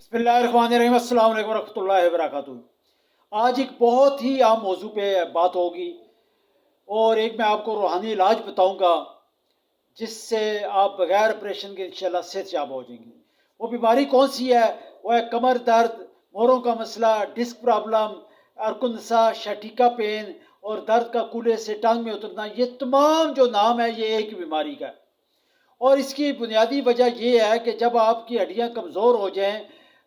बिस्मिल्लाहिर्रहमानिर्रहीम, अस्सलाम वालेकुम रहमतुल्लाहि वबरकातुहू। आज एक बहुत ही अहम मौजू पे बात होगी और एक मैं आपको रूहानी इलाज बताऊंगा जिससे आप बगैर ऑपरेशन के इंशाल्लाह सेहत याब हो जाएंगे। वो बीमारी कौन सी है? वो है कमर दर्द, मोरों का मसला, डिस्क प्रॉब्लम, अरकुनसा, शटिका पेन और दर्द का कूल्हे से टांग में उतरना। ये तमाम जो नाम है ये एक ही बीमारी का है। और इसकी बुनियादी वजह यह है कि जब आपकी हड्डियां कमज़ोर हो जाएं,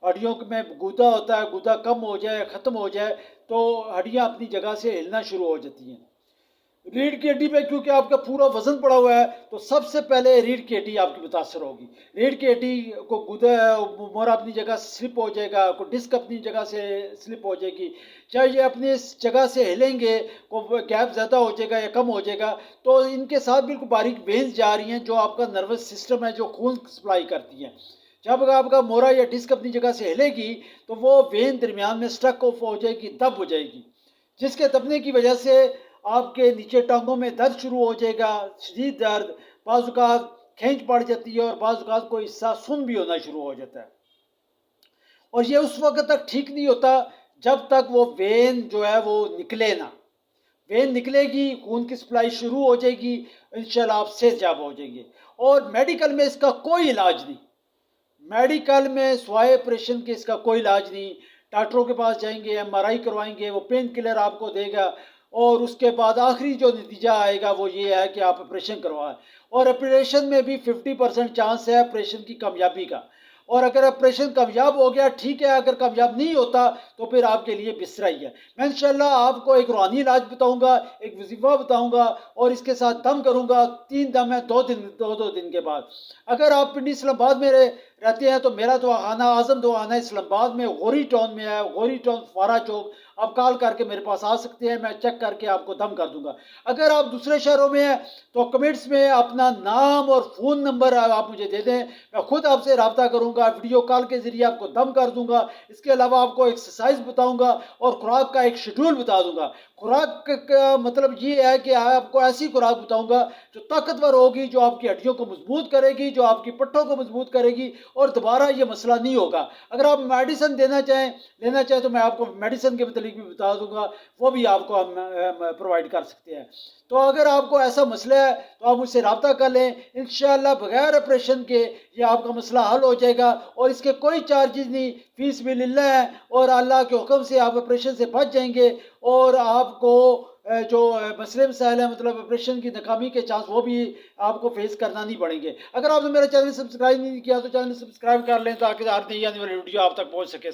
हड्डियों में गूदा होता है, गूदा कम हो जाए, ख़त्म हो जाए, तो हड्डियां अपनी जगह से हिलना शुरू हो जाती हैं। रीढ़ की हड्डी पे क्योंकि आपका पूरा वजन पड़ा हुआ है तो सबसे पहले रीढ़ की हड्डी आपकी मुतासर होगी। रीढ़ की हड्डी को गुदा मोरा अपनी जगह से स्लिप हो जाएगा, को डिस्क अपनी जगह से स्लिप हो जाएगी, चाहे ये अपनी जगह से हिलेंगे, को गैप ज़्यादा हो जाएगा या कम हो जाएगा। तो इनके साथ बिल्कुल बारीक वेन्स जा रही हैं जो आपका नर्वस सिस्टम है, जो खून सप्लाई करती हैं। जब आपका मोरा या डिस्क अपनी जगह से हिलेगी तो वो वेन दरमियान में स्ट्रक ऑफ हो जाएगी, दब हो जाएगी, जिसके दबने की वजह से आपके नीचे टांगों में दर्द शुरू हो जाएगा, शदीद दर्द, बाज़ खींच पड़ जाती है और बाज़ कोई हिस्सा सुन भी होना शुरू हो जाता है। और ये उस वक्त तक ठीक नहीं होता जब तक वो वेन जो है वो निकले ना। वेन निकलेगी, खून की सप्लाई शुरू हो जाएगी, इंशाल्लाह आप सेहतयाब हो जाएंगे। और मेडिकल में इसका कोई इलाज नहीं, मेडिकल में स्वाय ऑपरेशन के इसका कोई इलाज नहीं। डॉक्टरों के पास जाएंगे, MRI करवाएंगे, वो पेन किलर आपको देगा और उसके बाद आखिरी जो नतीजा आएगा वो ये है कि आप ऑपरेशन करवाएं। और ऑपरेशन में भी 50% चांस है ऑपरेशन की कामयाबी का। और अगर ऑपरेशन कामयाब हो गया ठीक है, अगर कामयाब नहीं होता तो फिर आपके लिए बिस्तरा ही है। मैं इंशाल्लाह आपको एक रूहानी इलाज बताऊंगा, एक वजीफा बताऊंगा और इसके साथ दम करूंगा। 3 दम है, 2 दिन के बाद। अगर आप पिंडी इस्लामाबाद में रहते हैं तो मेरा दवाखाना आजम दवाखाना इस्लामाबाद में गौरी टाउन में है, गौरी टाउन फारा चौक। आप कॉल करके मेरे पास आ सकते हैं, मैं चेक करके आपको दम कर दूंगा। अगर आप दूसरे शहरों में हैं तो कमेंट्स में अपना नाम और फ़ोन नंबर आप मुझे दे दें, मैं खुद आपसे रब्ता करूंगा, वीडियो कॉल के जरिए आपको दम कर दूंगा। इसके अलावा आपको एक्सरसाइज बताऊंगा और खुराक का एक शेड्यूल बता दूंगा। खुराक का मतलब ये है कि आपको ऐसी खुराक बताऊंगा जो ताकतवर होगी, जो आपकी हड्डियों को मजबूत करेगी, जो आपकी पट्टों को मजबूत करेगी और दोबारा ये मसला नहीं होगा। अगर आप मेडिसिन लेना चाहें तो मैं आपको मेडिसिन के मतलब भी बता दूंगा, वो भी आपको हम प्रोवाइड कर सकते हैं। तो अगर आपको ऐसा मसला है तो आप मुझसे रब्ता कर लें, इंशाल्लाह बगैर ऑपरेशन के ये आपका मसला हल हो जाएगा। और इसके कोई चार्जेस नहीं, फीस भी लिल्लाह है और अल्लाह के हुक्म से आप ऑपरेशन से बच जाएंगे और आपको जो मसले मसाइल है, मतलब ऑपरेशन की नाकामी के चांस, वो भी आपको फेस करना नहीं पड़ेंगे। अगर आपने मेरा चैनल सब्सक्राइब नहीं किया तो चैनल सब्सक्राइब कर लें ताकि हर नई आने वाली वीडियो आप तक पहुंच सके।